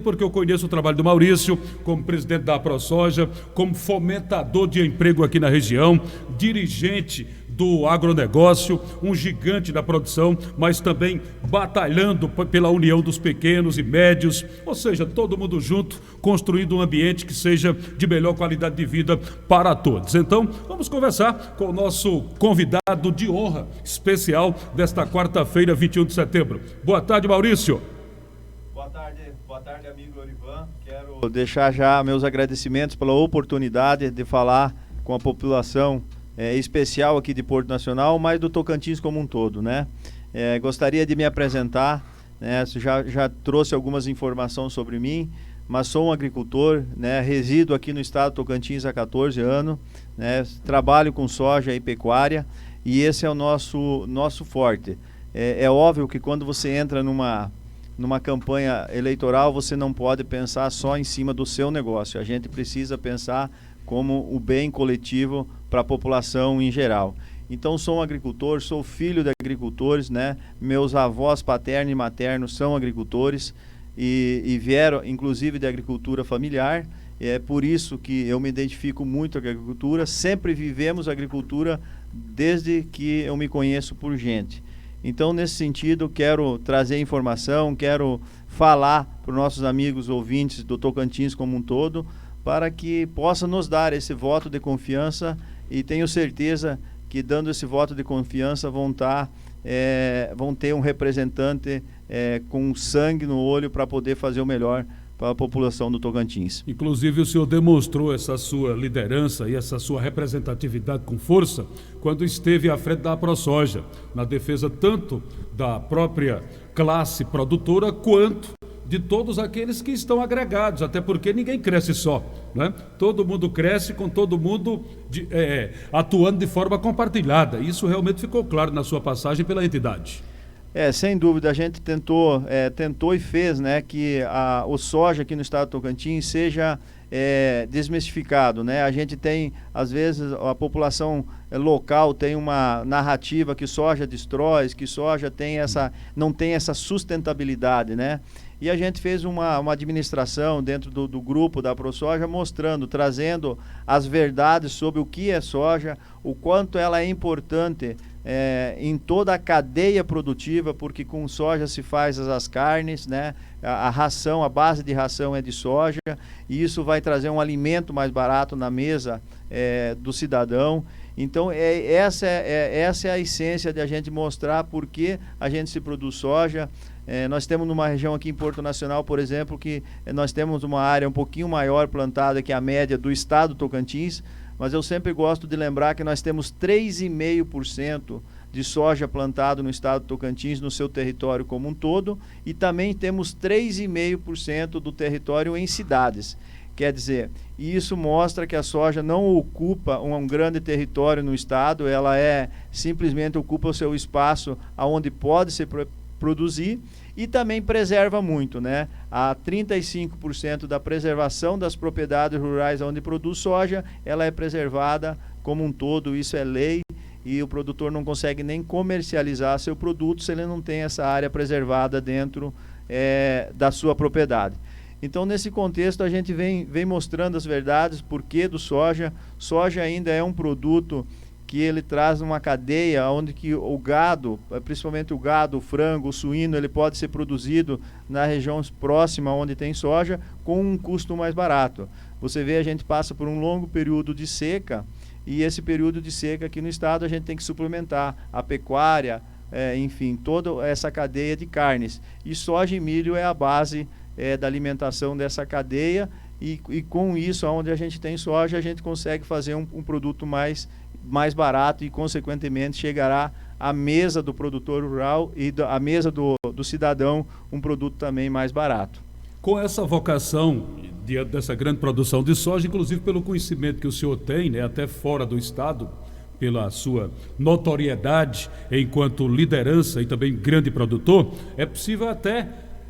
porque eu conheço o trabalho do Maurício como presidente da AproSoja, como fomentador de emprego aqui na região, dirigente do agronegócio, um gigante da produção, mas também batalhando pela união dos pequenos e médios, ou seja, todo mundo junto, construindo um ambiente que seja de melhor qualidade de vida para todos. Então, vamos conversar com o nosso convidado de honra especial desta quarta-feira, 21 de setembro. Boa tarde, Maurício. Boa tarde, amigo Lorivan. Quero deixar já meus agradecimentos pela oportunidade de falar com a população especial aqui de Porto Nacional, mas do Tocantins como um todo, né? Gostaria de me apresentar, né? Já trouxe algumas informações sobre mim, mas sou um agricultor, né? Resido aqui no estado do Tocantins há 14 anos, né? Trabalho com soja e pecuária e esse é o nosso forte. É óbvio que quando você entra numa campanha eleitoral, você não pode pensar só em cima do seu negócio. A gente precisa pensar como o bem coletivo para a população em geral. Então, sou um agricultor, sou filho de agricultores, né? Meus avós paterno e materno são agricultores e vieram, inclusive, de agricultura familiar. É por isso que eu me identifico muito com a agricultura. Sempre vivemos agricultura desde que eu me conheço por gente. Então, nesse sentido, quero trazer informação, quero falar para os nossos amigos ouvintes do Tocantins como um todo, para que possa nos dar esse voto de confiança e tenho certeza que dando esse voto de confiança vão ter um representante com sangue no olho para poder fazer o melhor para a população do Tocantins. Inclusive o senhor demonstrou essa sua liderança e essa sua representatividade com força quando esteve à frente da AproSoja, na defesa tanto da própria classe produtora quanto de todos aqueles que estão agregados, até porque ninguém cresce só, né? Todo mundo cresce com todo mundo atuando de forma compartilhada. Isso realmente ficou claro na sua passagem pela entidade. Sem dúvida, a gente tentou e fez, né, que o soja aqui no estado do Tocantins seja desmistificado, né? A gente tem, às vezes, a população local tem uma narrativa que soja destrói, que soja não tem essa sustentabilidade, né? E a gente fez uma administração dentro do grupo da AproSoja trazendo as verdades sobre o que é soja, o quanto ela é importante em toda a cadeia produtiva, porque com soja se faz as carnes, né? A base de ração é de soja, e isso vai trazer um alimento mais barato na mesa do cidadão. Então, essa é a essência de a gente mostrar por que a gente se produz soja. Nós temos numa região aqui em Porto Nacional, por exemplo, que nós temos uma área um pouquinho maior plantada que a média do estado do Tocantins, mas eu sempre gosto de lembrar que nós temos 3,5% de soja plantado no estado do Tocantins, no seu território como um todo, e também temos 3,5% do território em cidades. Quer dizer, isso mostra que a soja não ocupa um grande território no estado, ela simplesmente ocupa o seu espaço onde pode se produzir e também preserva muito, né? A 35% da preservação das propriedades rurais onde produz soja, ela é preservada como um todo, isso é lei, e o produtor não consegue nem comercializar seu produto se ele não tem essa área preservada dentro da sua propriedade. Então, nesse contexto, a gente vem mostrando as verdades, porquê do soja. Soja ainda é um produto que ele traz uma cadeia onde que o gado, principalmente o gado, o frango, o suíno, ele pode ser produzido na região próxima onde tem soja com um custo mais barato. Você vê, a gente passa por um longo período de seca e esse período de seca aqui no estado a gente tem que suplementar a pecuária, enfim, toda essa cadeia de carnes. E soja e milho é a base da alimentação dessa cadeia e com isso, onde a gente tem soja, a gente consegue fazer um produto mais barato e, consequentemente, chegará à mesa do produtor rural e à mesa do cidadão um produto também mais barato. Com essa vocação, diante dessa grande produção de soja, inclusive pelo conhecimento que o senhor tem, né, até fora do estado, pela sua notoriedade enquanto liderança e também grande produtor, é possível até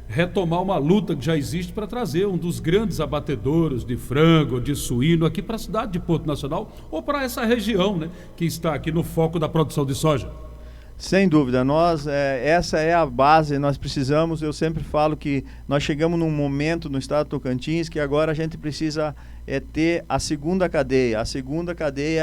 retomar uma luta que já existe para trazer um dos grandes abatedouros de frango, de suíno aqui para a cidade de Porto Nacional ou para essa região, né, que está aqui no foco da produção de soja. Sem dúvida, essa é a base, nós precisamos, eu sempre falo que nós chegamos num momento no estado de Tocantins que agora a gente precisa ter a segunda cadeia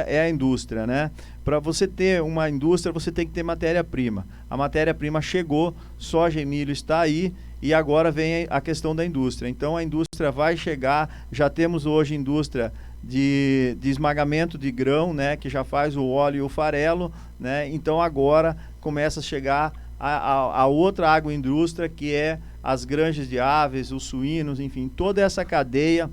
é a indústria, né? Para você ter uma indústria, você tem que ter matéria-prima. A matéria-prima chegou, soja e milho está aí, e agora vem a questão da indústria. Então a indústria vai chegar, já temos hoje indústria de esmagamento de grão, né, que já faz o óleo e o farelo, né? Então agora começa a chegar a outra agroindústria, que é as granjas de aves, os suínos, enfim, toda essa cadeia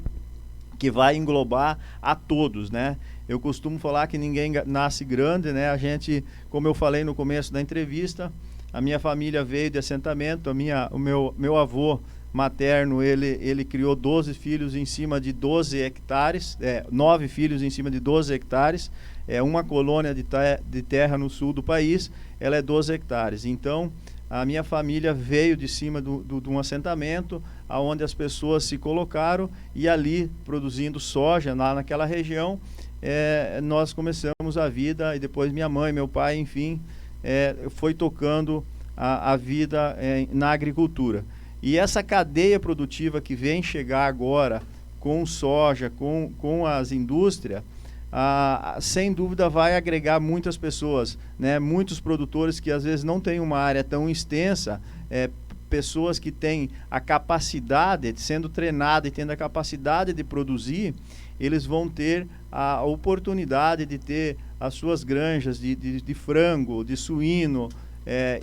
que vai englobar a todos, né? Eu costumo falar que ninguém nasce grande, né? A gente, como eu falei no começo da entrevista, a minha família veio de assentamento, o meu avô materno, ele criou 12 filhos em cima de 12 hectares, 9 filhos em cima de 12 hectares, uma colônia de terra no sul do país, ela é 12 hectares. Então, a minha família veio de cima de um assentamento, onde as pessoas se colocaram, e ali, produzindo soja, lá naquela região, nós começamos a vida, e depois minha mãe, meu pai, enfim, foi tocando a vida na agricultura. E essa cadeia produtiva que vem chegar agora com soja, com as indústrias, sem dúvida vai agregar muitas pessoas, né? Muitos produtores que às vezes não têm uma área tão extensa, pessoas que têm a capacidade, sendo treinada e tendo a capacidade de produzir, eles vão ter a oportunidade de ter as suas granjas de frango, de suíno.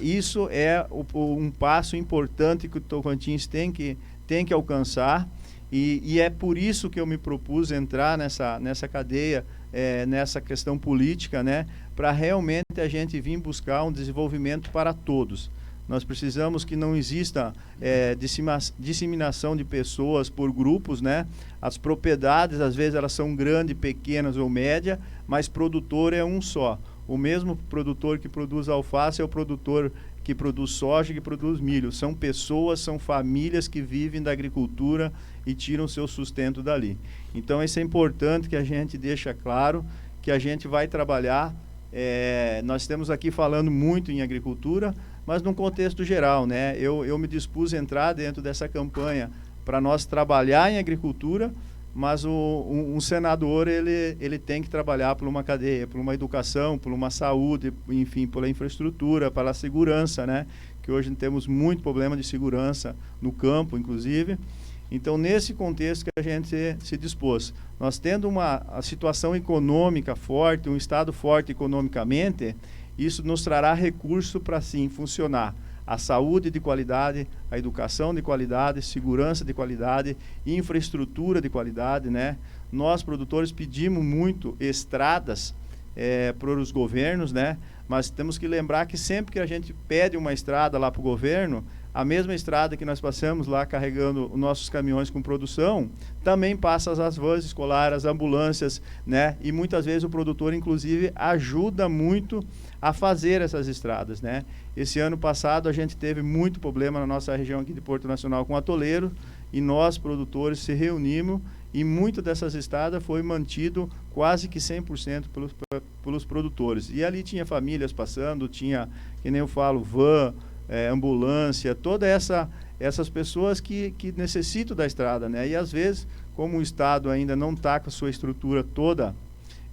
Isso é um passo importante que o Tocantins tem que alcançar, e é por isso que eu me propus entrar nessa cadeia, nessa questão política, né, para realmente a gente vir buscar um desenvolvimento para todos. Nós precisamos que não exista disseminação de pessoas por grupos, né? As propriedades, às vezes, elas são grandes, pequenas ou médias, mas produtor é um só. O mesmo produtor que produz alface é o produtor que produz soja, que produz milho. São pessoas, são famílias que vivem da agricultura e tiram seu sustento dali. Então, isso é importante que a gente deixe claro, que a gente vai trabalhar. Nós estamos aqui falando muito em agricultura, mas num contexto geral, né? Eu me dispus a entrar dentro dessa campanha para nós trabalhar em agricultura, mas um senador ele tem que trabalhar por uma cadeia, por uma educação, por uma saúde, enfim, pela infraestrutura, pela segurança, né? Que hoje temos muito problema de segurança no campo, inclusive. Então, nesse contexto que a gente se dispôs, nós tendo a situação econômica forte, um Estado forte economicamente, isso nos trará recurso para, sim, funcionar a saúde de qualidade, a educação de qualidade, segurança de qualidade, infraestrutura de qualidade, né? Nós, produtores, pedimos muito estradas para os governos, né? Mas temos que lembrar que sempre que a gente pede uma estrada lá para o governo, a mesma estrada que nós passamos lá carregando os nossos caminhões com produção, também passa as vans escolares, as ambulâncias, né? E muitas vezes o produtor, inclusive, ajuda muito a fazer essas estradas, né? Esse ano passado a gente teve muito problema na nossa região aqui de Porto Nacional com atoleiro, e nós, produtores, se reunimos, e muitas dessas estradas foi mantido quase que 100% pelos produtores. E ali tinha famílias passando, tinha, que nem eu falo, van, ambulância, todas essas pessoas que necessitam da estrada, né? E às vezes, como o Estado ainda não está com a sua estrutura toda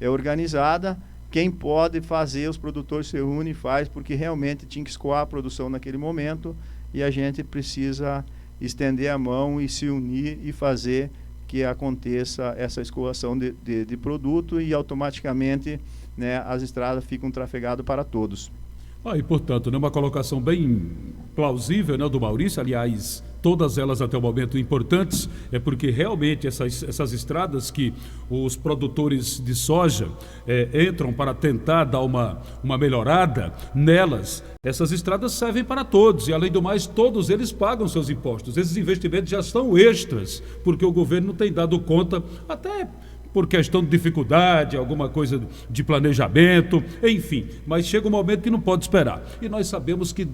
organizada, quem pode fazer, os produtores se reúnem e faz, porque realmente tinha que escoar a produção naquele momento, e a gente precisa estender a mão e se unir e fazer que aconteça essa escoação de produto, e automaticamente, né, as estradas ficam trafegadas para todos. E portanto, né, uma colocação bem plausível, né, do Maurício, aliás, todas elas até o momento importantes, porque realmente essas estradas que os produtores de soja entram para tentar dar uma melhorada nelas, essas estradas servem para todos, e além do mais, todos eles pagam seus impostos. Esses investimentos já são extras, porque o governo não tem dado conta, até por questão de dificuldade, alguma coisa de planejamento, enfim. Mas chega um momento que não pode esperar. E nós sabemos que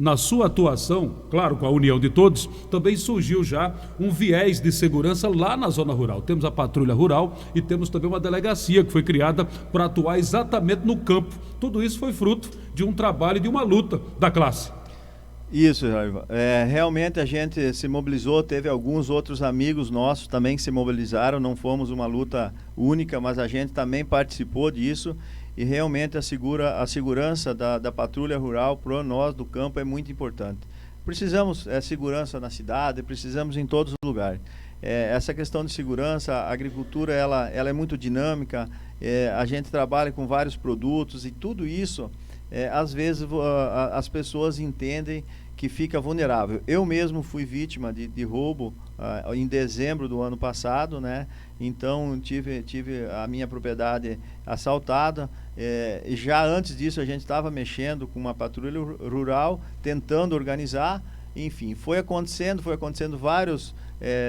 na sua atuação, claro, com a união de todos, também surgiu já um viés de segurança lá na zona rural. Temos a patrulha rural e temos também uma delegacia que foi criada para atuar exatamente no campo. Tudo isso foi fruto de um trabalho e de uma luta da classe. Isso, Raiva. Realmente a gente se mobilizou, teve alguns outros amigos nossos também que se mobilizaram, não fomos uma luta única, mas a gente também participou disso. E realmente a segurança da patrulha rural para nós do campo é muito importante. Precisamos segurança na cidade, precisamos em todos os lugares. Essa questão de segurança, a agricultura ela é muito dinâmica, a gente trabalha com vários produtos e tudo isso, às vezes as pessoas entendem que fica vulnerável. Eu mesmo fui vítima de roubo em dezembro do ano passado, né? Então tive a minha propriedade assaltada. E já antes disso a gente estava mexendo com uma patrulha rural, tentando organizar. Enfim, foi acontecendo vários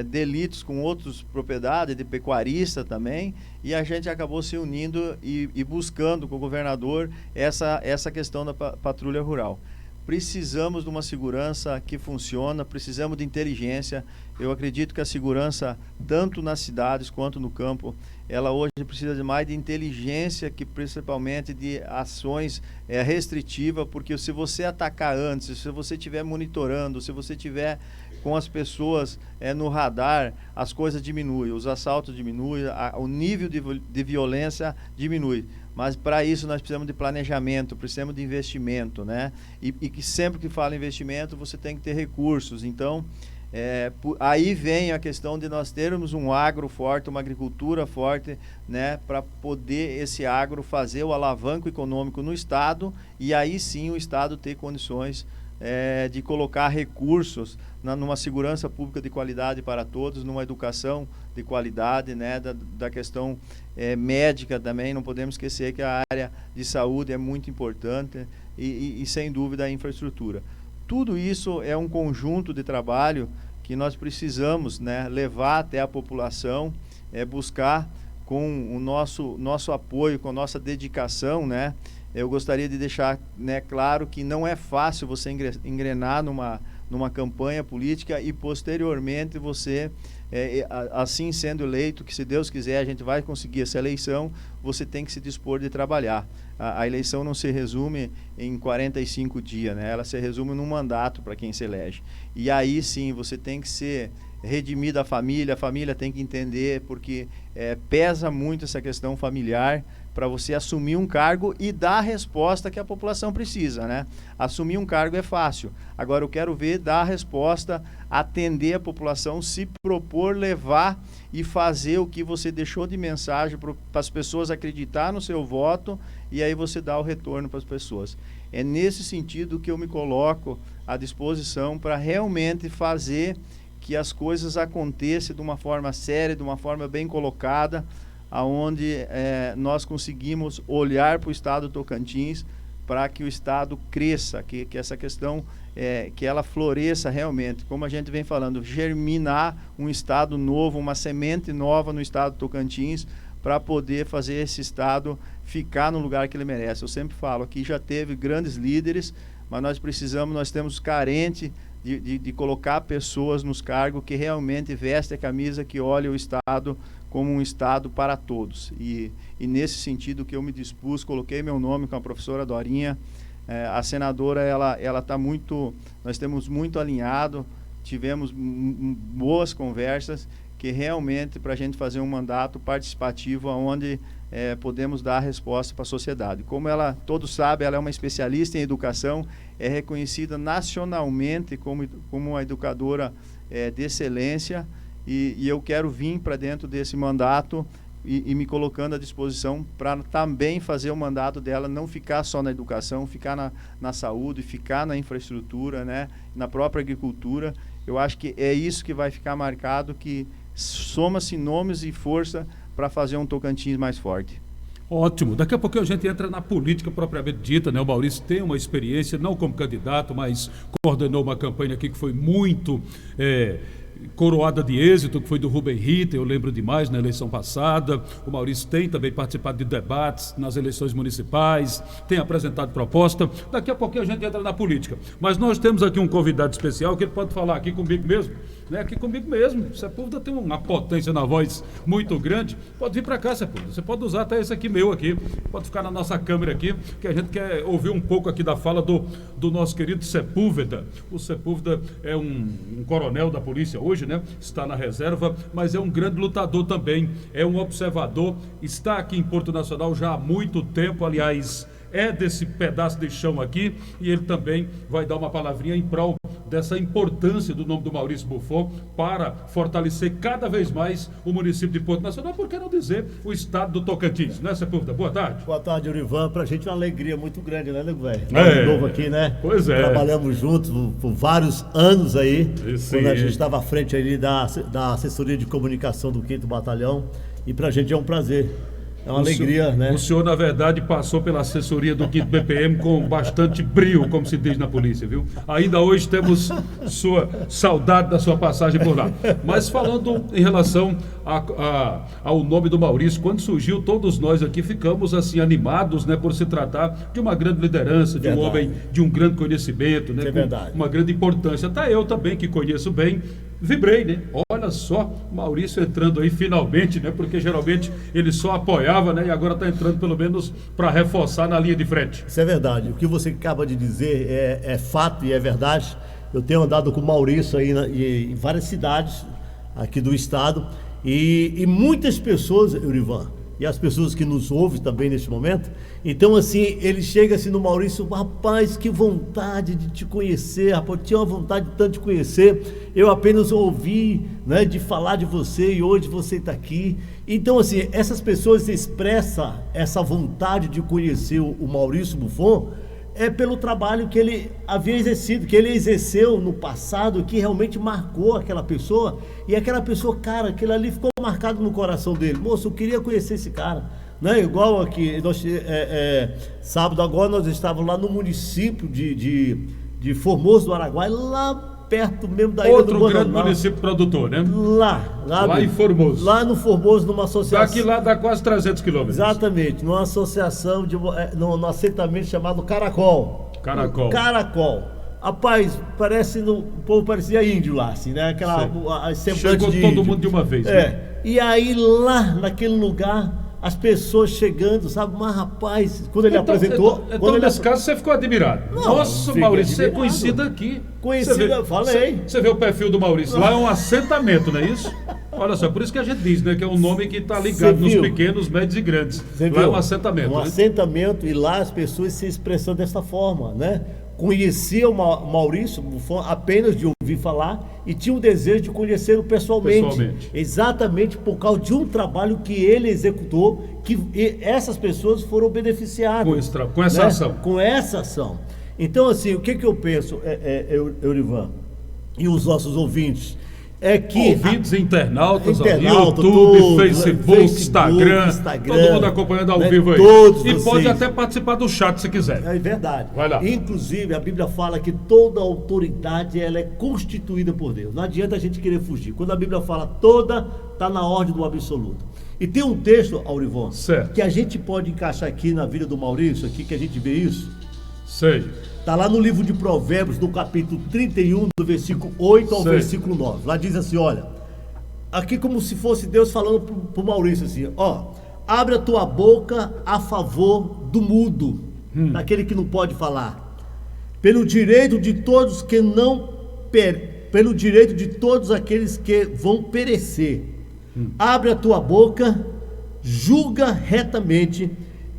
delitos com outras propriedades, de pecuarista também, e a gente acabou se unindo e buscando com o governador essa questão da patrulha rural. Precisamos de uma segurança que funciona, precisamos de inteligência. Eu acredito que a segurança, tanto nas cidades quanto no campo, ela hoje precisa de mais de inteligência, que principalmente de ações restritivas, porque se você atacar antes, se você estiver monitorando, se você estiver com as pessoas no radar, as coisas diminuem, os assaltos diminuem, o nível de violência diminui. Mas para isso nós precisamos de planejamento, precisamos de investimento, né? E que sempre que fala em investimento, você tem que ter recursos. Então, aí vem a questão de nós termos um agro forte, uma agricultura forte, né? Para poder esse agro fazer o alavanco econômico no Estado, e aí sim o Estado ter condições de colocar recursos numa segurança pública de qualidade para todos, numa educação de qualidade, né, da questão médica também. Não podemos esquecer que a área de saúde é muito importante e sem dúvida a infraestrutura. Tudo isso é um conjunto de trabalho que nós precisamos, né, levar até a população, buscar com o nosso apoio, com a nossa dedicação, né. Eu gostaria de deixar, né, claro que não é fácil você engrenar numa campanha política e posteriormente você, assim sendo eleito, que se Deus quiser a gente vai conseguir essa eleição, você tem que se dispor de trabalhar. A eleição não se resume em 45 dias, né? Ela se resume num mandato para quem se elege. E aí sim, você tem que ser redimida a família tem que entender, porque pesa muito essa questão familiar para você assumir um cargo e dar a resposta que a população precisa, né? Assumir um cargo é fácil. Agora eu quero ver dar a resposta, atender a população, se propor, levar e fazer o que você deixou de mensagem para as pessoas acreditar no seu voto, e aí você dá o retorno para as pessoas. É nesse sentido que eu me coloco à disposição para realmente fazer que as coisas aconteçam de uma forma séria, de uma forma bem colocada, aonde nós conseguimos olhar para o Estado do Tocantins para que o Estado cresça, que essa questão, que ela floresça realmente, como a gente vem falando, germinar um Estado novo, uma semente nova no Estado do Tocantins, para poder fazer esse Estado ficar no lugar que ele merece. Eu sempre falo, aqui já teve grandes líderes, mas nós temos carente de colocar pessoas nos cargos que realmente vestem a camisa, que olham o Estado como um Estado para todos. E nesse sentido que eu me dispus, coloquei meu nome com a professora Dorinha. A senadora, ela está muito, nós temos muito alinhado, tivemos boas conversas, que realmente para a gente fazer um mandato participativo onde podemos dar a resposta para a sociedade. Como todos sabem, ela é uma especialista em educação, é reconhecida nacionalmente como uma educadora de excelência, e eu quero vir para dentro desse mandato e me colocando à disposição para também fazer o mandato dela, não ficar só na educação, ficar na saúde, ficar na infraestrutura, né, na própria agricultura. Eu acho que é isso que vai ficar marcado, que soma-se nomes e força para fazer um Tocantins mais forte. Ótimo. Daqui a pouco a gente entra na política propriamente dita, né? O Maurício tem uma experiência, não como candidato, mas coordenou uma campanha aqui que foi muito coroada de êxito, que foi do Rubem Ritter, eu lembro demais, na eleição passada. O Maurício tem também participado de debates nas eleições municipais, tem apresentado proposta. Daqui a pouquinho a gente entra na política. Mas nós temos aqui um convidado especial que ele pode falar aqui comigo mesmo, né? Aqui comigo mesmo. Sepúlveda tem uma potência na voz muito grande. Pode vir para cá, Sepúlveda. Você pode usar até esse aqui meu aqui. Pode ficar na nossa câmera aqui, que a gente quer ouvir um pouco aqui da fala do nosso querido Sepúlveda. O Sepúlveda é um coronel da polícia hoje, né? Está na reserva, mas é um grande lutador também. É um observador. Está aqui em Porto Nacional já há muito tempo, aliás, é desse pedaço de chão aqui, e ele também vai dar uma palavrinha em prol dessa importância do nome do Maurício Buffon para fortalecer cada vez mais o município de Porto Nacional, por que não dizer o estado do Tocantins, né, Sepúlveda? Boa tarde. Boa tarde, Eurivan. Pra gente é uma alegria muito grande, né, nego velho? É. De novo aqui, né? Pois é. Trabalhamos juntos por vários anos aí, Isso quando a aí. gente estava à frente ali da assessoria de comunicação do 5º Batalhão, e pra gente é um prazer. É uma alegria, né? O senhor, na verdade, passou pela assessoria do 5º BPM com bastante brio, como se diz na polícia, viu? Ainda hoje temos sua saudade da sua passagem por lá. Mas falando em relação ao nome do Maurício, quando surgiu, todos nós aqui ficamos assim animados, né, por se tratar de uma grande liderança, de um homem de um grande conhecimento, né, É verdade. com uma grande importância. Até eu também, que conheço bem, vibrei, né? Olha só, Maurício entrando aí finalmente, né? Porque geralmente ele só apoiava, né? E agora está entrando pelo menos para reforçar na linha de frente. Isso é verdade. O que você acaba de dizer é fato e é verdade. Eu tenho andado com o Maurício aí em várias cidades aqui do estado e muitas pessoas, Eurivan, e as pessoas que nos ouvem também neste momento. Então, assim, ele chega assim no Maurício: rapaz, que vontade de te conhecer, rapaz, eu tinha uma vontade de tanto te conhecer, eu apenas ouvi, né, de falar de você e hoje você está aqui. Então, assim, essas pessoas expressam essa vontade de conhecer o Maurício Buffon pelo trabalho que ele havia exercido, que ele exerceu no passado, que realmente marcou aquela pessoa, e aquela pessoa, cara, aquilo ali ficou marcado no coração dele. Moço, eu queria conhecer esse cara, né? Igual aqui, sábado agora nós estávamos lá no município de Formoso do Araguaia, lá perto mesmo da ilha do Bananal. Outro grande município produtor, né? Lá em Formoso. Lá no Formoso, numa associação. Daqui lá dá quase 300 quilômetros. Exatamente, numa associação, no assentamento chamado Caracol. Caracol. Rapaz, o povo parecia índio lá, assim, né? Aquela semblante Chegou de todo índio. mundo de uma vez, né? E aí lá naquele lugar, as pessoas chegando, sabe? Mas rapaz, quando ele apresentou... Nesse caso você ficou admirado. Nossa, Maurício, você é conhecido aqui. Conhecido, falei. Você vê o perfil do Maurício. Lá é um assentamento, não é isso? Olha só, por isso que a gente diz, né? Que é um nome que está ligado nos pequenos, médios e grandes. Lá é um assentamento. Assentamento, e lá as pessoas se expressam dessa forma, né? Conhecia o Maurício Buffon apenas de ouvir falar e tinha o desejo de conhecê-lo pessoalmente. Exatamente por causa de um trabalho que ele executou, que essas pessoas foram beneficiadas. Com essa ação. Com essa ação. Então, assim, o que eu penso, Eurivan, e os nossos ouvintes, é que... Ouvintes, internautas, internauta, YouTube, todos, Facebook, Instagram, todo mundo acompanhando ao vivo aí. Todos e vocês. Pode até participar do chat se quiser. É verdade. Vai lá. Inclusive, a Bíblia fala que toda autoridade ela é constituída por Deus. Não adianta a gente querer fugir. Quando a Bíblia fala toda, está na ordem do absoluto. E tem um texto, Aurivon, que a gente pode encaixar aqui na vida do Maurício, aqui que a gente vê isso. Sei. Está lá no livro de Provérbios, no capítulo 31, do versículo 8 ao versículo 9. Lá diz assim, olha, aqui como se fosse Deus falando para o Maurício assim, abre a tua boca a favor do mudo, daquele que não pode falar, pelo direito de todos que pelo direito de todos aqueles que vão perecer. Abre a tua boca, julga retamente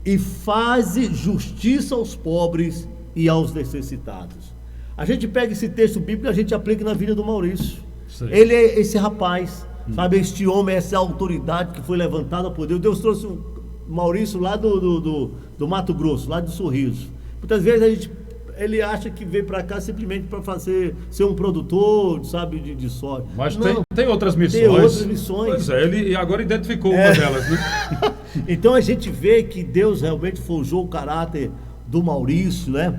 e faze justiça aos pobres e aos necessitados. A gente pega esse texto bíblico e a gente aplica na vida do Maurício. Sim. Ele é esse rapaz, sabe, este homem, essa autoridade que foi levantada por Deus. Deus trouxe o Maurício lá do Mato Grosso, lá do Sorriso. Muitas vezes ele acha que veio para cá simplesmente para ser um produtor, sabe, de soja. Mas tem outras missões. Tem outras missões. Pois é, ele agora identificou uma delas, né? Então a gente vê que Deus realmente forjou o caráter do Maurício, né?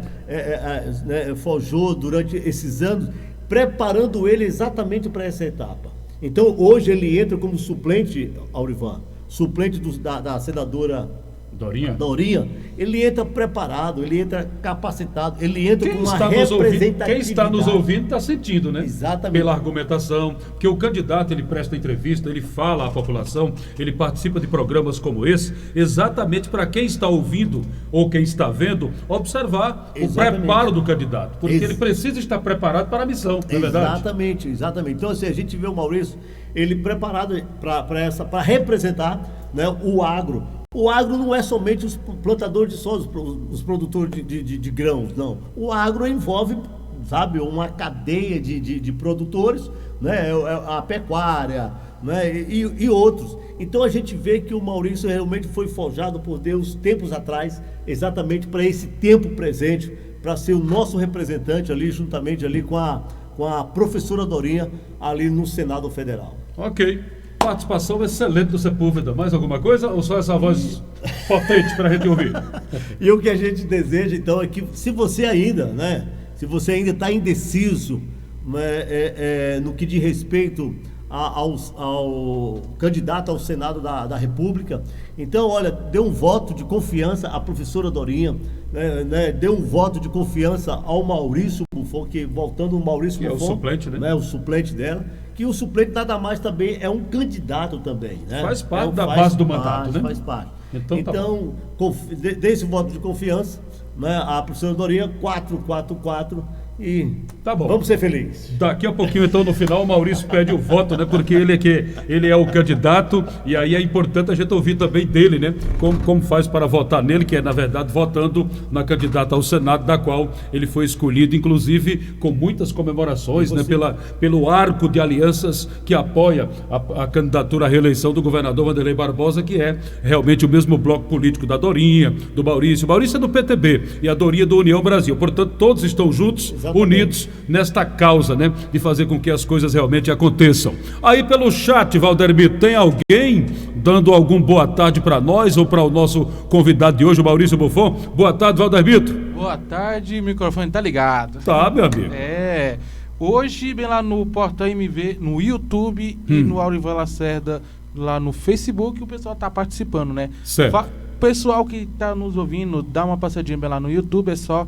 Forjou durante esses anos preparando ele exatamente para essa etapa. Então, hoje ele entra como suplente, Aurivan, suplente da senadora Dorinha, ele entra preparado, ele entra capacitado, ele entra com uma representatividade. Quem está nos ouvindo está sentindo, né? Exatamente. Pela argumentação, porque o candidato, ele presta entrevista, ele fala à população, ele participa de programas como esse, exatamente para quem está ouvindo ou quem está vendo, observar o preparo do candidato, porque ele precisa estar preparado para a missão, não é verdade? Exatamente. Então, assim, a gente vê o Maurício, ele preparado para representar, né, o agro. O agro não é somente os plantadores de soja, os produtores de grãos, não. O agro envolve, sabe, uma cadeia de produtores, né, a pecuária, né, e outros. Então a gente vê que o Maurício realmente foi forjado por Deus tempos atrás, exatamente para esse tempo presente, para ser o nosso representante ali, juntamente ali com a professora Dorinha, ali no Senado Federal. Ok. Participação excelente do Sepúlveda. Mais alguma coisa ou só essa voz potente para a gente ouvir? E o que a gente deseja, então, é que se você ainda está indeciso, né, no que diz respeito ao candidato ao Senado da República, então, olha, dê um voto de confiança à professora Dorinha, né, dê um voto de confiança ao Maurício Buffon, que voltando o Maurício Buffon, é o suplente, né? O suplente dela, que o suplente nada mais também é um candidato também, né? Faz parte da base do mandato, né? Faz parte. Então dê esse voto de confiança, né, à professora Dorinha, 444, e tá bom. Vamos ser felizes. Daqui a pouquinho, então, no final, o Maurício pede o voto, né? Porque ele é o candidato, e aí é importante a gente ouvir também dele, né? Como faz para votar nele, que é, na verdade, votando na candidata ao Senado, da qual ele foi escolhido, inclusive com muitas comemorações, né? Pelo arco de alianças que apoia a candidatura à reeleição do governador Wanderlei Barbosa, que é realmente o mesmo bloco político da Dorinha, do Maurício. O Maurício é do PTB e a Dorinha do União Brasil. Portanto, todos estão juntos, unidos nesta causa, né, de fazer com que as coisas realmente aconteçam. Aí pelo chat, Valdermito, tem alguém dando algum boa tarde para nós ou para o nosso convidado de hoje, o Maurício Buffon? Boa tarde, Valdermito. Boa tarde, o microfone tá ligado. Tá, meu amigo. Hoje, bem lá no Portal MV, no YouTube e no Aurivan Lacerda, lá no Facebook, o pessoal tá participando, né? Certo. Pessoal que tá nos ouvindo, dá uma passadinha bem lá no YouTube, é só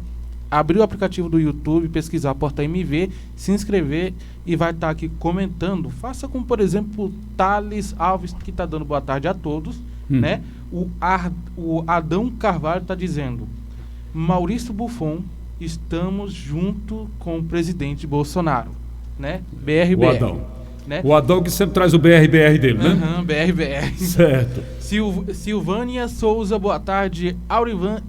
abrir o aplicativo do YouTube, pesquisar Porta MV, se inscrever e vai estar aqui comentando. Faça como, por exemplo, o Thales Alves, que está dando boa tarde a todos, né? O Adão Carvalho está dizendo: Maurício Buffon, estamos junto com o presidente Bolsonaro, né? BRBR. O Adão. Né? O Adão que sempre traz o BRBR dele, né? BRBR. Certo. Silvânia Souza, boa tarde. Aurivan,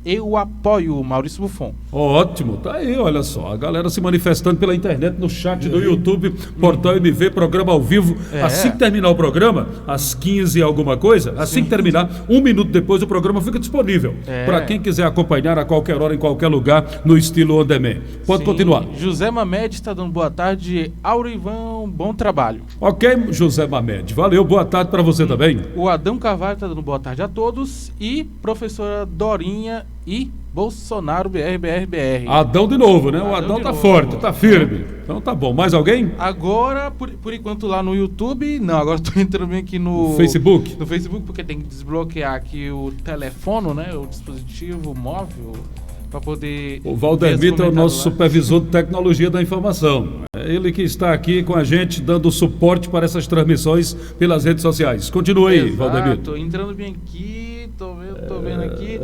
eu apoio o Maurício Buffon. Ótimo, tá aí, olha só, a galera se manifestando pela internet, no chat do YouTube, Portal MV, programa ao vivo. Assim que terminar o programa, às 15 e alguma coisa, assim que terminar, 1 minuto depois o programa fica disponível para quem quiser acompanhar a qualquer hora, em qualquer lugar, no estilo on demand. Pode continuar. José Mamed está dando boa tarde. Aurivan, bom trabalho. Ok, José Mamed, valeu, boa tarde para você também. O Adão Carvalho está dando boa tarde a todos. E professora Dorinha e Bolsonaro, BR. Adão de novo, né? O Adão tá forte, tá firme. Então tá bom. Mais alguém? Agora, por enquanto lá no YouTube, não, agora estou entrando bem aqui no Facebook. No Facebook, porque tem que desbloquear aqui o telefone, né? O dispositivo móvel, para poder... O Valdermito é o nosso supervisor de tecnologia da informação. É ele que está aqui com a gente, dando suporte para essas transmissões pelas redes sociais. Continua aí, Valdermito. Estou entrando bem aqui, tô vendo aqui.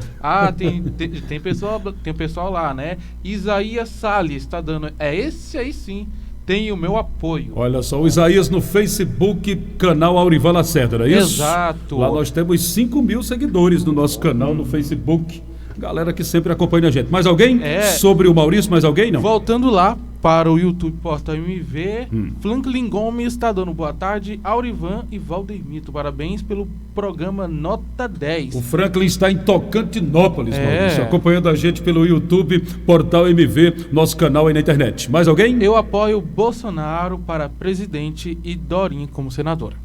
Tem pessoal lá, né? Isaías Salles está dando... É esse aí sim, tem o meu apoio. Olha só, o Isaías no Facebook, canal Aurivan Lacerda, não é isso? Exato. Lá nós temos 5.000 seguidores no nosso canal no Facebook. Galera que sempre acompanha a gente. Mais alguém? Sobre o Maurício, mais alguém? Não? Voltando lá para o YouTube Portal MV, Franklin Gomes está dando boa tarde. Aurivan e Valdermito, parabéns pelo programa Nota 10. O Franklin está em Tocantinópolis, Maurício, acompanhando a gente pelo YouTube Portal MV, nosso canal aí na internet. Mais alguém? Eu apoio Bolsonaro para presidente e Dorinha como senadora.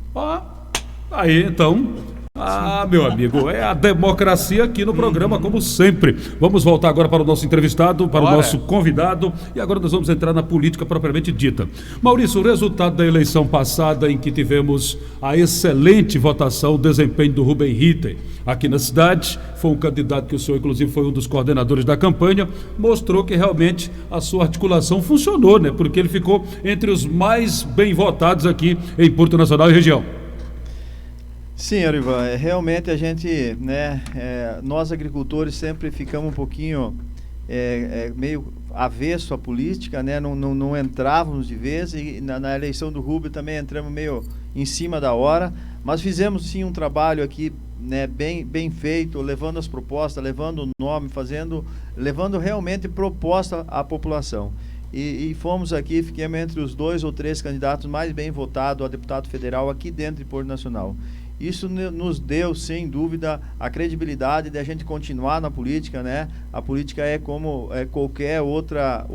Aí, então... Ah, meu amigo, é a democracia aqui no programa, como sempre. Vamos voltar agora para o nosso entrevistado, para o nosso convidado, e agora nós vamos entrar na política propriamente dita. Maurício, o resultado da eleição passada, em que tivemos a excelente votação, o desempenho do Rubem Ritter aqui na cidade, foi um candidato que o senhor, inclusive, foi um dos coordenadores da campanha, mostrou que realmente a sua articulação funcionou, né? Porque ele ficou entre os mais bem votados aqui em Porto Nacional e região. Sim, Arivan, realmente a gente, né, nós agricultores sempre ficamos um pouquinho meio avesso à política, né, não entrávamos de vez, e na eleição do Rubem também entramos meio em cima da hora, mas fizemos sim um trabalho aqui, né, bem feito, levando as propostas, levando o nome, levando realmente proposta à população. E fomos aqui, fiquemos entre os 2 ou 3 candidatos mais bem votados a deputado federal aqui dentro de Porto Nacional. Isso nos deu, sem dúvida, a credibilidade de a gente continuar na política, né? A política é como qualquer outra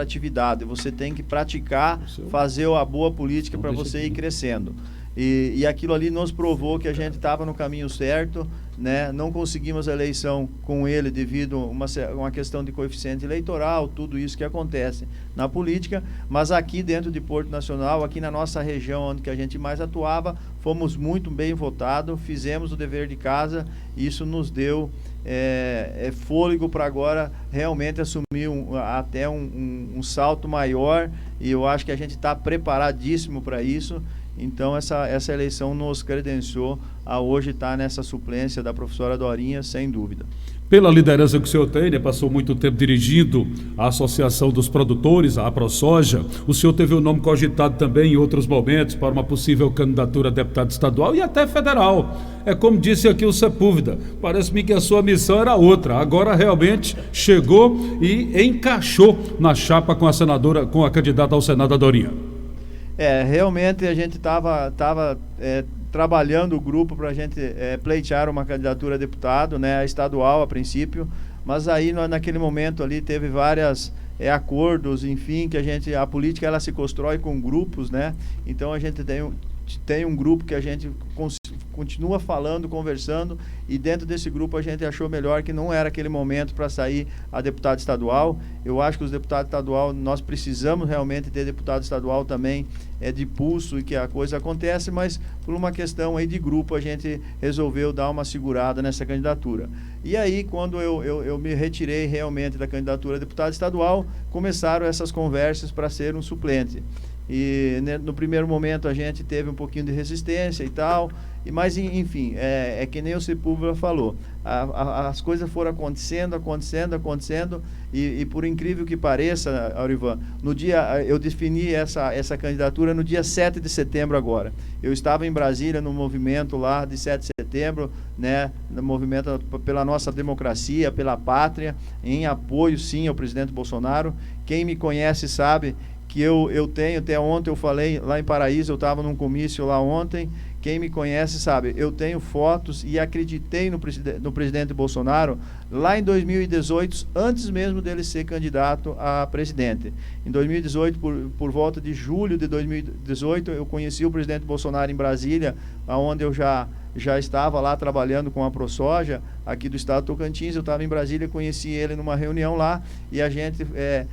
atividade. Você tem que praticar, fazer a boa política para você ir crescendo. E aquilo ali nos provou que a gente estava no caminho certo, né? Não conseguimos a eleição com ele devido a uma questão de coeficiente eleitoral, tudo isso que acontece na política, mas aqui dentro de Porto Nacional, aqui na nossa região onde que a gente mais atuava, fomos muito bem votados, fizemos o dever de casa, e isso nos deu fôlego para agora realmente assumir até um salto maior, e eu acho que a gente está preparadíssimo para isso. Então essa eleição nos credenciou a hoje estar nessa suplência da professora Dorinha, sem dúvida. Pela liderança que o senhor tem, né, passou muito tempo dirigindo a Associação dos Produtores, a ProSoja, o senhor teve o nome cogitado também em outros momentos para uma possível candidatura a deputado estadual e até federal. É como disse aqui o Sepúlveda, parece-me que a sua missão era outra, agora realmente chegou e encaixou na chapa com a senadora, com a candidata ao Senado, a Dorinha. Realmente a gente estava trabalhando o grupo para a gente pleitear uma candidatura a deputado, né, estadual a princípio, mas aí naquele momento ali teve vários acordos, enfim, que a política ela se constrói com grupos, né, então a gente tem um grupo que a gente continua falando, conversando, e dentro desse grupo a gente achou melhor que não era aquele momento para sair a deputado estadual. Eu acho que os deputados estadual, nós precisamos realmente ter deputado estadual também de pulso e que a coisa acontece, mas por uma questão aí de grupo a gente resolveu dar uma segurada nessa candidatura. E aí, quando eu me retirei realmente da candidatura a deputado estadual, começaram essas conversas para ser um suplente. E no primeiro momento a gente teve um pouquinho de resistência e tal, mas enfim, que nem o Sepúlveda falou, as coisas foram acontecendo, e por incrível que pareça, Aurivan, no dia, eu defini essa candidatura no dia 7 de setembro agora. Eu estava em Brasília no movimento lá de 7 de setembro, né, no movimento pela nossa democracia, pela pátria, em apoio sim ao presidente Bolsonaro. Quem me conhece sabe que eu tenho, até ontem eu falei lá em Paraíso, eu estava num comício lá ontem, quem me conhece sabe, eu tenho fotos e acreditei no presidente Bolsonaro lá em 2018, antes mesmo dele ser candidato a presidente. Em 2018, por volta de julho de 2018, eu conheci o presidente Bolsonaro em Brasília, onde eu já estava lá trabalhando com a ProSoja, aqui do estado de Tocantins. Eu estava em Brasília, conheci ele numa reunião lá, e a gente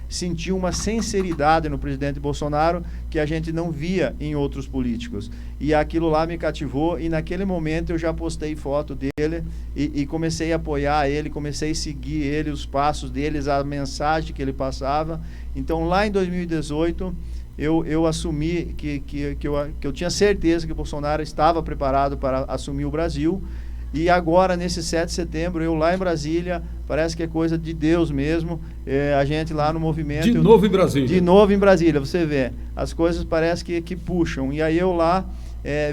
sentiu uma sinceridade no presidente Bolsonaro que a gente não via em outros políticos. E aquilo lá me cativou, e naquele momento eu já postei foto dele e comecei a apoiar ele, comecei a seguir ele, os passos deles, a mensagem que ele passava. Então, lá em 2018... Eu assumi que eu tinha certeza que o Bolsonaro estava preparado para assumir o Brasil, e agora, nesse 7 de setembro, eu lá em Brasília, parece que é coisa de Deus mesmo, a gente lá no movimento... De novo em Brasília. De novo em Brasília, você vê, as coisas parece que puxam, e aí eu lá...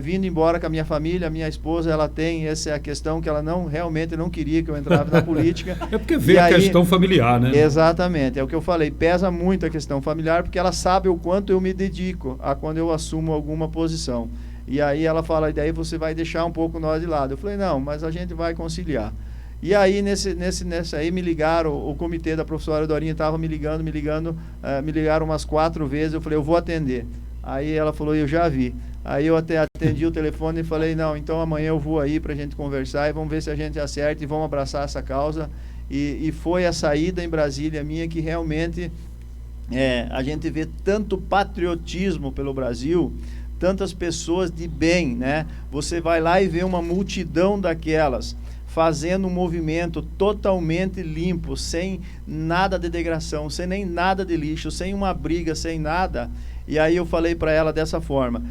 vindo embora com a minha família, a minha esposa, ela tem essa questão que ela realmente não queria que eu entrasse na política. É porque vê a questão familiar, né? Exatamente, é o que eu falei, pesa muito a questão familiar, porque ela sabe o quanto eu me dedico a quando eu assumo alguma posição. E aí ela fala, e daí você vai deixar um pouco nós de lado. Eu falei, não, mas a gente vai conciliar. E aí, aí me ligaram, o comitê da professora Dorinha estava me ligaram umas 4 vezes, eu falei, eu vou atender. Aí ela falou, eu já vi. Aí eu até atendi o telefone e falei, não, então amanhã eu vou aí pra gente conversar e vamos ver se a gente acerta e vamos abraçar essa causa. E foi a saída em Brasília minha que realmente a gente vê tanto patriotismo pelo Brasil, tantas pessoas de bem, né? Você vai lá e vê uma multidão daquelas fazendo um movimento totalmente limpo, sem nada de degradação, sem nem nada de lixo, sem uma briga, sem nada. E aí eu falei para ela dessa forma,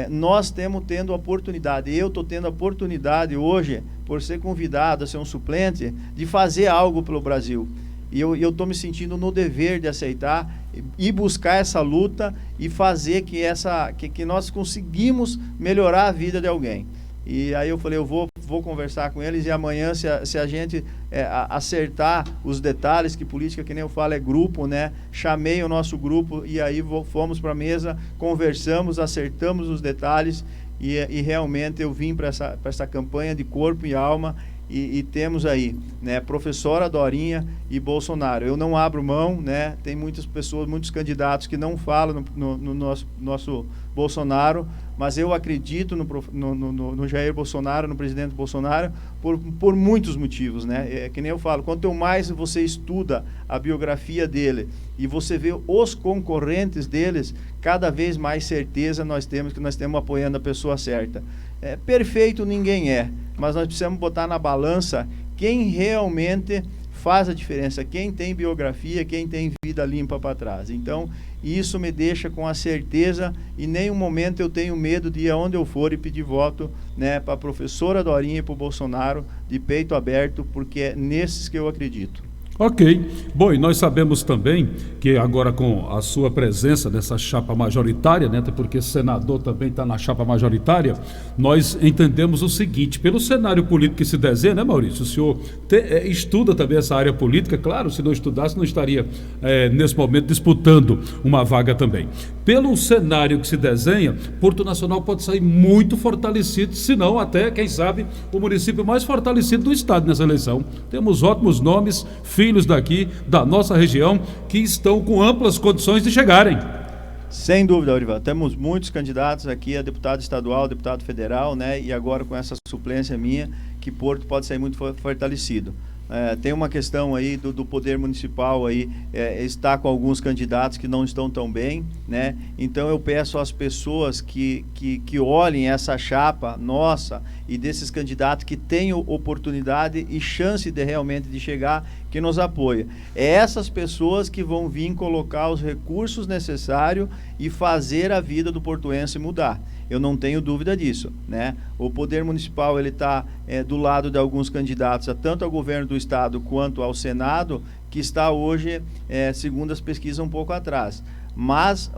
nós estamos tendo a oportunidade, eu estou tendo a oportunidade hoje, por ser convidado a ser um suplente, de fazer algo pelo Brasil. E eu estou me sentindo no dever de aceitar e buscar essa luta e fazer que nós conseguimos melhorar a vida de alguém. E aí eu falei, eu vou conversar com eles e amanhã, se a gente acertar os detalhes, que política, que nem eu falo, é grupo, né? Chamei o nosso grupo e aí fomos para a mesa, conversamos, acertamos os detalhes e realmente eu vim para essa campanha de corpo e alma. E temos aí, né, professora Dorinha e Bolsonaro. Eu não abro mão, né? Tem muitas pessoas, muitos candidatos que não falam no nosso Bolsonaro, mas eu acredito no Jair Bolsonaro, no presidente Bolsonaro, por muitos motivos, né? É que nem eu falo, quanto mais você estuda a biografia dele e você vê os concorrentes deles, cada vez mais certeza nós temos que nós estamos apoiando a pessoa certa. Perfeito ninguém é, mas nós precisamos botar na balança quem realmente faz a diferença, quem tem biografia, quem tem vida limpa para trás. Então, isso me deixa com a certeza e em nenhum momento eu tenho medo de ir aonde eu for e pedir voto, né, para a professora Dorinha e para o Bolsonaro de peito aberto, porque é nesses que eu acredito. Ok. Bom, e nós sabemos também que agora com a sua presença nessa chapa majoritária, né, até porque senador também está na chapa majoritária, nós entendemos o seguinte, pelo cenário político que se desenha, né, Maurício? O senhor estuda também essa área política, claro, se não estudasse não estaria nesse momento disputando uma vaga também. Pelo cenário que se desenha, Porto Nacional pode sair muito fortalecido, se não até, quem sabe, o município mais fortalecido do estado nessa eleição. Temos ótimos nomes, filhos daqui, da nossa região, que estão com amplas condições de chegarem. Sem dúvida, Aurivan. Temos muitos candidatos aqui a deputado estadual, deputado federal, né? E agora com essa suplência minha, que Porto pode sair muito fortalecido. Tem uma questão aí do poder municipal aí, está com alguns candidatos que não estão tão bem, né? Então eu peço às pessoas que olhem essa chapa nossa e desses candidatos que tenham oportunidade e chance de realmente de chegar, que nos apoiem. É essas pessoas que vão vir colocar os recursos necessários e fazer a vida do portuense mudar. Eu não tenho dúvida disso, né? O poder municipal ele está do lado de alguns candidatos, tanto ao governo do estado quanto ao Senado, que está hoje, segundo as pesquisas, um pouco atrás. Mas,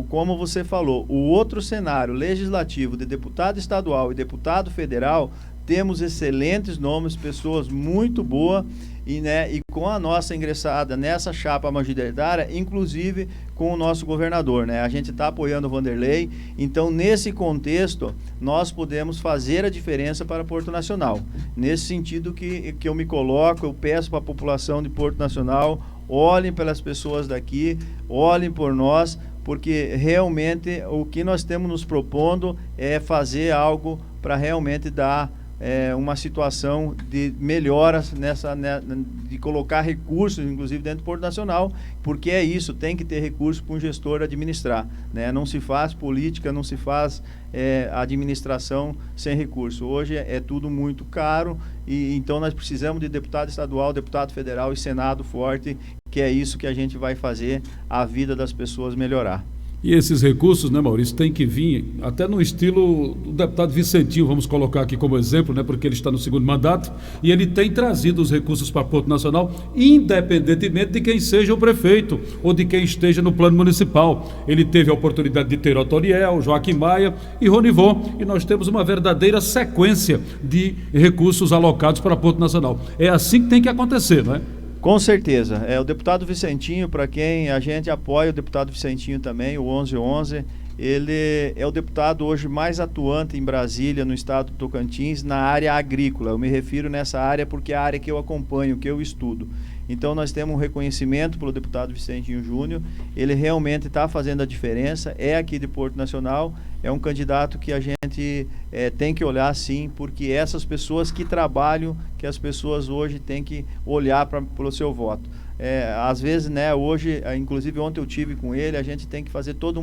como você falou, o outro cenário legislativo de deputado estadual e deputado federal, temos excelentes nomes, pessoas muito boas, e com a nossa ingressada nessa chapa majoritária, inclusive com o nosso governador, né? A gente está apoiando o Vanderlei, então nesse contexto nós podemos fazer a diferença para Porto Nacional. Nesse sentido que eu me coloco, eu peço para a população de Porto Nacional, olhem pelas pessoas daqui, olhem por nós, porque realmente o que nós temos nos propondo é fazer algo para realmente dar uma situação de melhoras de colocar recursos, inclusive dentro do Porto Nacional, porque é isso, tem que ter recurso para um gestor administrar, né? Não se faz política, não se faz administração sem recurso. Hoje é tudo muito caro e então nós precisamos de deputado estadual, deputado federal e Senado forte, que é isso que a gente vai fazer a vida das pessoas melhorar. E esses recursos, né, Maurício, tem que vir até no estilo do deputado Vicentinho, vamos colocar aqui como exemplo, né, porque ele está no segundo mandato, e ele tem trazido os recursos para Porto Nacional, independentemente de quem seja o prefeito ou de quem esteja no plano municipal. Ele teve a oportunidade de ter Otoriel, Joaquim Maia e Ronivon, e nós temos uma verdadeira sequência de recursos alocados para Porto Nacional. É assim que tem que acontecer, não é? Com certeza. O deputado Vicentinho, para quem a gente apoia, o deputado Vicentinho também, o 1111, ele é o deputado hoje mais atuante em Brasília, no estado do Tocantins, na área agrícola. Eu me refiro nessa área porque é a área que eu acompanho, que eu estudo. Então nós temos um reconhecimento pelo deputado Vicentinho Júnior, ele realmente está fazendo a diferença, é aqui de Porto Nacional, é um candidato que a gente tem que olhar sim, porque essas pessoas que trabalham, que as pessoas hoje têm que olhar pelo seu voto. Às vezes, né, hoje, inclusive ontem eu tive com ele, a gente tem que fazer todo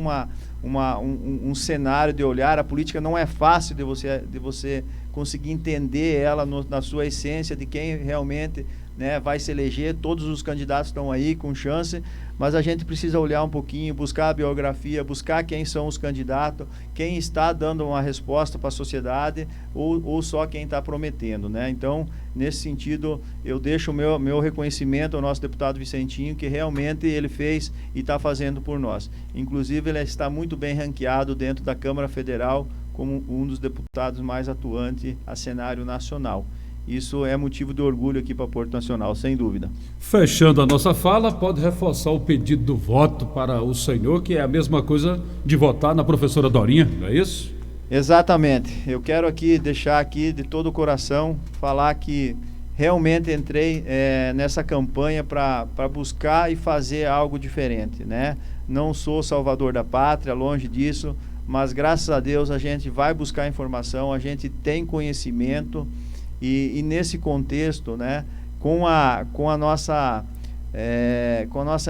um cenário de olhar. A política não é fácil de você conseguir entender ela na sua essência, de quem realmente, né, vai se eleger. Todos os candidatos estão aí com chance, mas a gente precisa olhar um pouquinho, buscar a biografia, buscar quem são os candidatos, quem está dando uma resposta para a sociedade ou só quem está prometendo, né? Então, nesse sentido, eu deixo o meu reconhecimento ao nosso deputado Vicentinho, que realmente ele fez e está fazendo por nós. Inclusive, ele está muito bem ranqueado dentro da Câmara Federal como um dos deputados mais atuantes a cenário nacional. Isso é motivo de orgulho aqui para Porto Nacional, sem dúvida. Fechando a nossa fala, pode reforçar o pedido do voto para o senhor, que é a mesma coisa de votar na professora Dorinha, não é isso? Exatamente. Eu quero aqui deixar aqui de todo o coração, falar que realmente entrei nessa campanha para buscar e fazer algo diferente, né? Não sou salvador da pátria, longe disso, mas graças a Deus a gente vai buscar informação, a gente tem conhecimento. E nesse contexto, né, com a nossa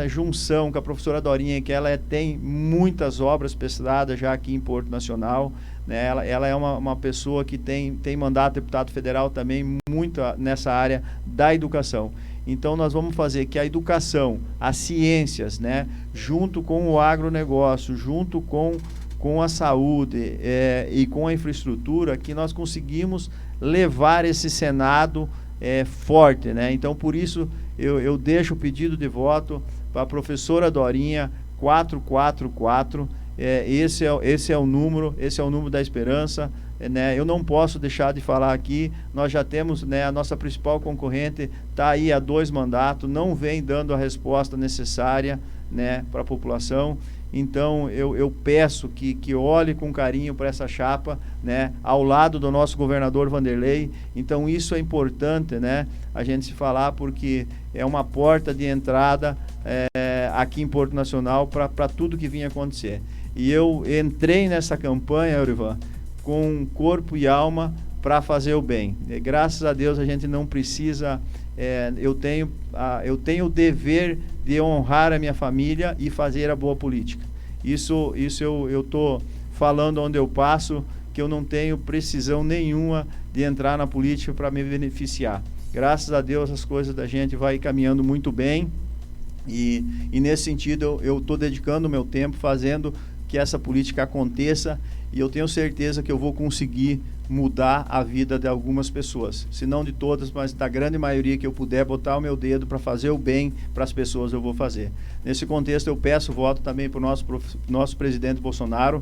junção com a professora Dorinha, que ela tem muitas obras prestadas já aqui em Porto Nacional, né, ela é uma pessoa que tem mandato de deputado federal também muito nessa área da educação. Então nós vamos fazer que a educação, as ciências, né, junto com o agronegócio, junto com a saúde e com a infraestrutura, que nós conseguimos levar esse Senado forte, né? Então, por isso, eu deixo o pedido de voto para a professora Dorinha, 444, esse é o número da esperança, né? Eu não posso deixar de falar aqui, nós já temos, né, a nossa principal concorrente, está aí há 2 mandatos, não vem dando a resposta necessária, né, para a população. Então eu peço que olhe com carinho para essa chapa, né, ao lado do nosso governador Vanderlei. Então isso é importante, né, a gente se falar, porque é uma porta de entrada aqui em Porto Nacional para tudo que vinha acontecer. E eu entrei nessa campanha, Eurivan, com corpo e alma para fazer o bem. Graças a Deus a gente não precisa... eu tenho o dever de honrar a minha família e fazer a boa política. Isso eu estou falando onde eu passo, que eu não tenho precisão nenhuma de entrar na política para me beneficiar. Graças a Deus as coisas da gente vai caminhando muito bem e nesse sentido eu estou dedicando o meu tempo fazendo que essa política aconteça, e eu tenho certeza que eu vou conseguir mudar a vida de algumas pessoas, se não de todas, mas da grande maioria que eu puder botar o meu dedo para fazer o bem para as pessoas, eu vou fazer. Nesse contexto eu peço voto também para o nosso presidente Bolsonaro,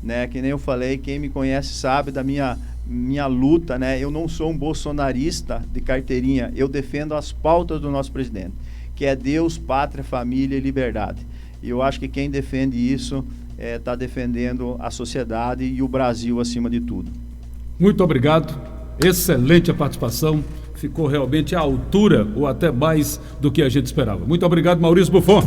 né? Que nem eu falei, quem me conhece sabe da minha luta, né? Eu não sou um bolsonarista de carteirinha, eu defendo as pautas do nosso presidente, que é Deus, pátria, família e liberdade. E eu acho que quem defende isso está defendendo a sociedade e o Brasil acima de tudo. Muito obrigado, excelente a participação, ficou realmente à altura ou até mais do que a gente esperava. Muito obrigado, Maurício Buffon.